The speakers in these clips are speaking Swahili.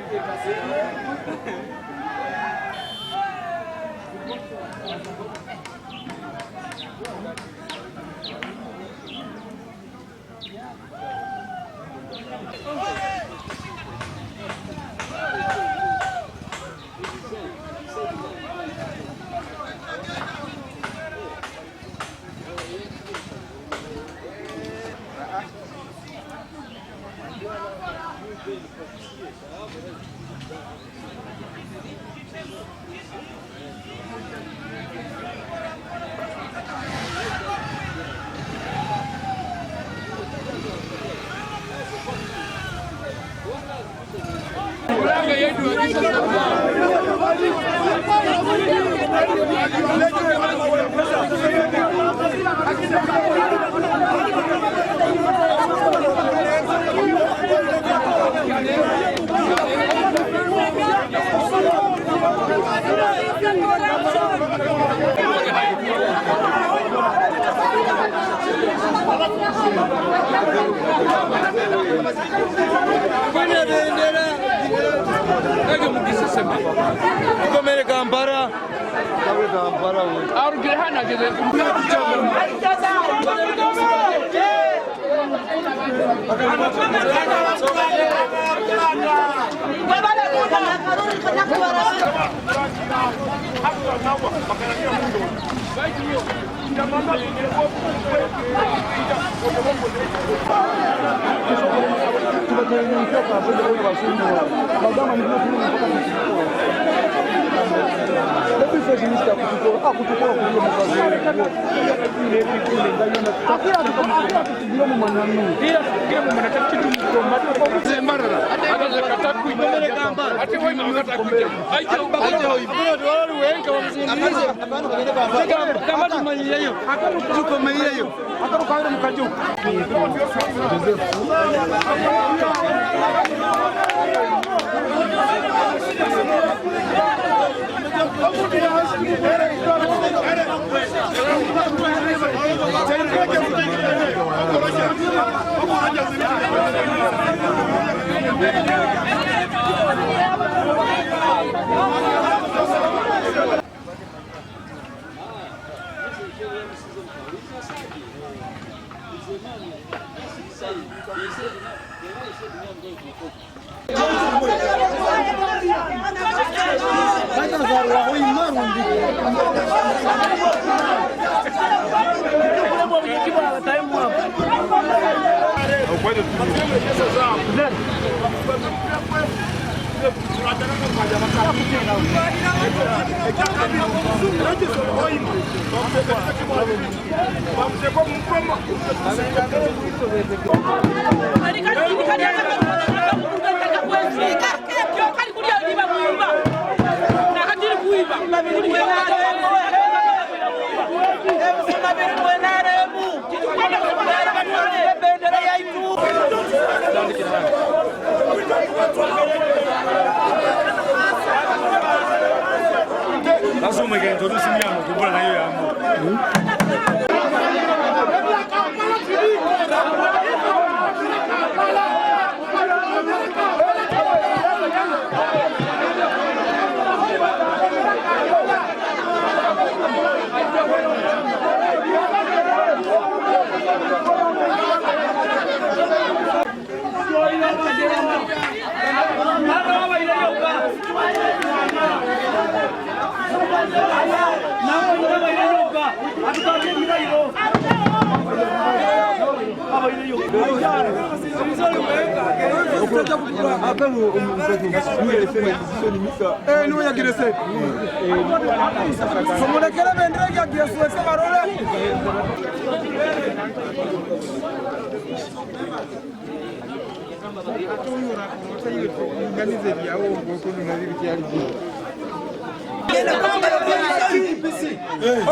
Come Kampala.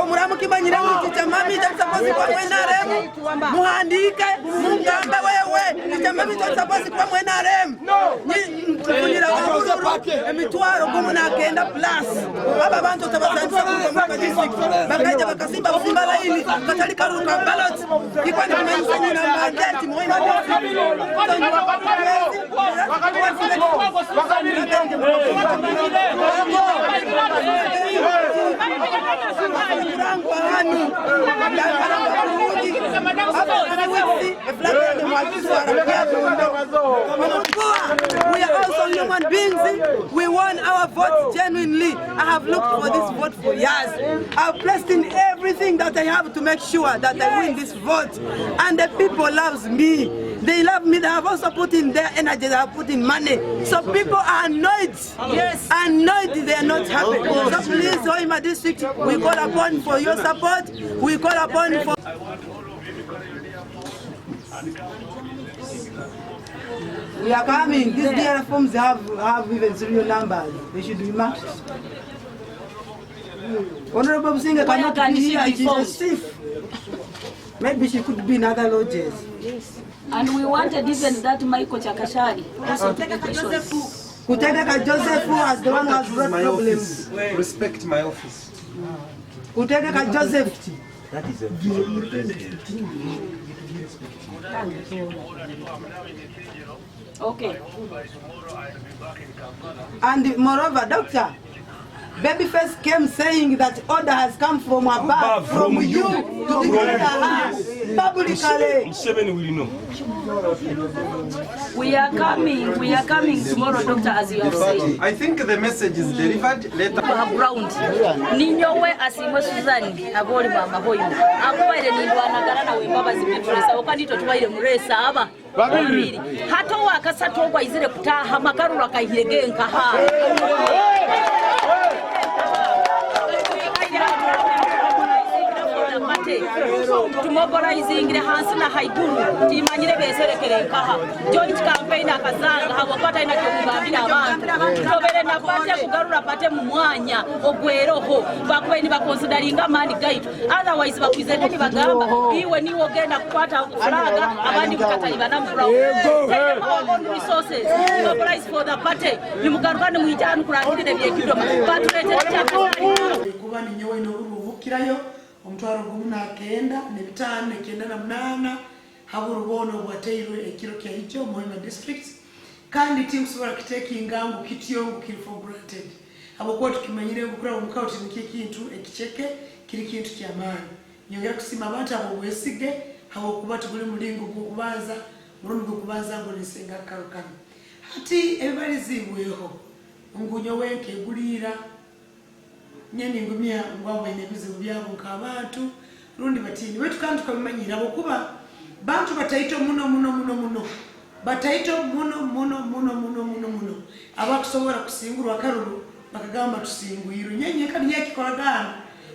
Omuramu kimanyira kitamami tasaposi kwa mwenaremu muhandike mungambe wewe kitamami tasaposi kwa mwenaremu kufunira wabuzuru emitwaro kumunakenda plus aba bantu tabasanisa kukomaka district bakaija bakasimba kusimba laini katali karuka ballot ikwani kumenyusanyi na mandati mwena We are also human beings. We want our votes genuinely. I have looked for this vote for years. I've placed in everything that I have to make sure that I win this vote. And the people love me. They love me. They have also put in their energy. They have put in money. So people are annoyed. Yes. Annoyed. They are not happy. So please, Hoima District, we call upon for your support. We call upon for. We are coming. These DRF forms have even serial numbers. They should be marked. Honorable Businga cannot be here. She's a thief. Maybe she could be in other lodges. Yes. And we wanted even that Michael Chakashari also to be questions. Kutega Joseph, who has the one who has brought problems. Respect my office. Kutega Joseph. That is a okay. And moreover, Doctor, Babyface came saying that order has come from above, from you to declare her publicly. We are coming tomorrow, Doctor, as you have said. I think the message is delivered later. Ground. Ninyowe asimwe Suzanne aboli mama hoyo. Akwaire nindu anagara we baba zipetresa. Okandito tuwaire muresa aba. Babiri. Hato wakasatu kwa izire kutaha makarura kahirege nkaha. Tumobilizing the Hansina Haiduru, Timanyre Beserekere Kaha, joint campaign Akazanga, Hawapata in a Kukabina, Soberena Pate, Kugarura Pate Mwanya, Ogueroho, back when you were considering a money guide. Otherwise, what is the Bagamba, he when you again a quarter of Flaga, Abandi Katalibanam, our own resources, mobilize for the party, Limukarvan, we done granted the omutwaro gumuna kenda nebitano kenda na munana haburubono bwateirwe ekiro kya hicho Muhima district kandi tikusubira kitekinga ngu kitiyongu kiri for granted abokwa tukimanyire gukura omukauti nikikintu ekicheke kiri kintu kya maana nyongera kusima abantu abo bwesige habo kuba tuguli mulingo kukubaza murundi kukubaza ngo nisenga karukana hati everybody zibweho ngunyo wenke gulira nyeni ngumia ngwabo inebize byabo nk'abantu rundi batini wetu kandi tukabimanyira bokuba bantu bataito muno bataito muno abakusobora kusingurwa karuru bakagamba tusinguyiro nyenye kandi yakikoragana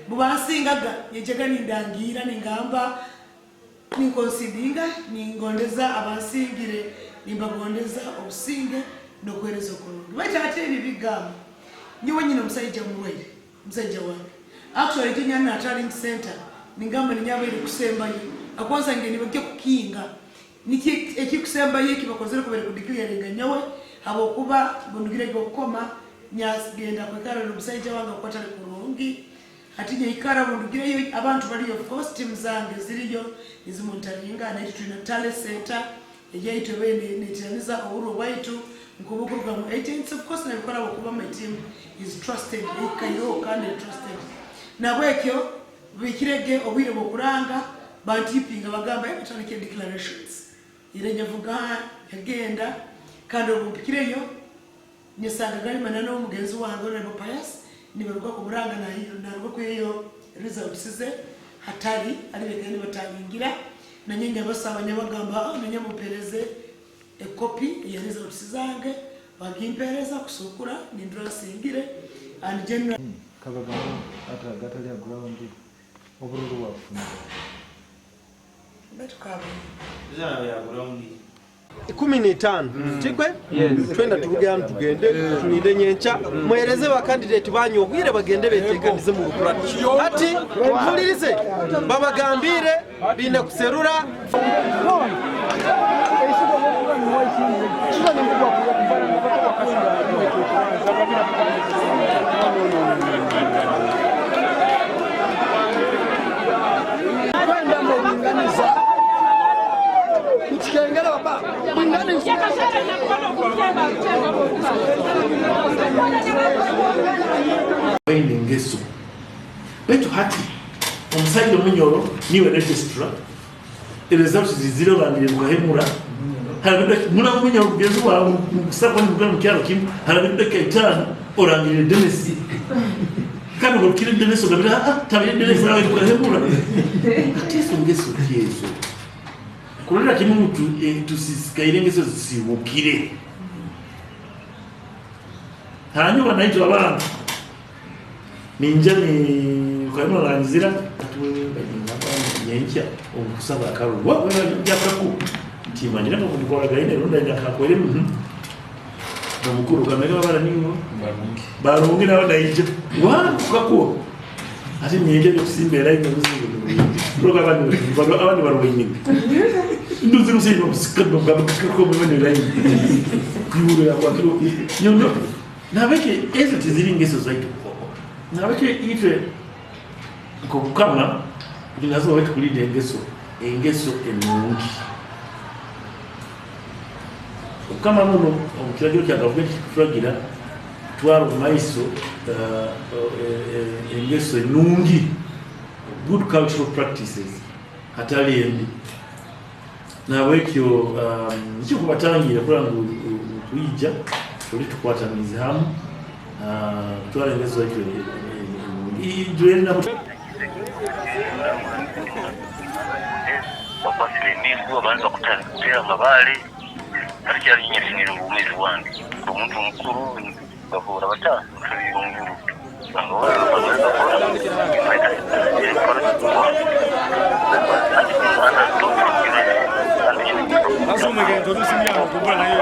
bubasingaga yejega nindangira ningamba ninkonsidinga ningondeza abasingire nimbagondeza obusinge no kwerezo kurungi batate bibigamba nyiwe nyina musayija muwele msajja wange actually Kenya National Center ningamba ninyabere kusembayo akwanza ngeni bake kukinga niki ekikusembayo kibakozere kubere kudikira nganyawe abo kuba bundugire gokoma nyas genda kwekara n'omusajja wange kwatale kurungi atinye ikara bundugire abantu bali of course team zange ziriyo izimontaringa na ituna talent center ejaito bene netaniza ohuru waitu nkubukuru mu agents of course nabikora bokuba my team is trusted ikayo kandi trusted nabwekyo bikirege obwire bokuranga bantipinga bagamba ebitanike declarations irenya vuga yagenda kandi obupikireyo nyesanga gari manano mugenzi wange ne Pius nibaruka ku buranga na hiyo naruka ku iyo results ze hatari ari begani batangira na nyenge basaba nyabagamba na nyamupereze a copy ya results zange bagimpereza kusukura nindro singire and general kabagamo atagata ya ground obururu wafuna betukabe Jana ya ground 15 chikwe twenda tugenda tugende tuninde nyencha muhereze ba candidate banyu ogwire bagende betekanize mu rukura ati mpulirize babagambire bine kuserura Kengela baba mungane ngeso betu hati omusajja omunyoro niwe registrar results zizire bangire mukahemura harabida muna omunyoro kugeza wa musako ni mugano kyalo kimu harabida kaitana orangire denesi kandi ngo kire denesi ogabira tabire denesi nawe mukahemura atiso ngeso kiezo kulera kimu tusisikaire ngeso zisibukire hanyuma naitwa abantu ninja ni kwa mwana nzira tuwe nyencha okusaba akaru wa yakaku timanyira ngo ndikora gaine ronda yakakwere na mukuru kamera baba ningo barungi nawo naije wa kukakuwa ati nyenje kusimbera ino musingo roga bano abandi barwenyi nduzi musino musikado ngaba kako mwe line yuro ya kwakiro nyono nabeke ezo tiziringeso zaito nabeke ife kukama binazo wetu kulide engeso enungi kama muno omukiragiro kya government kufragira twaro maiso engeso enungi good cultural practices hatali endi nawekyo nicho kubatangira kurangu tuija tuli tukwatanize hamu twara engeso yetu idwele na basiremizwa abantu bakutera mabale aricyari nyefinira ubumizi wange umuntu mukuru bavura batatu tubirunguru Asumegento dusimya kubana yo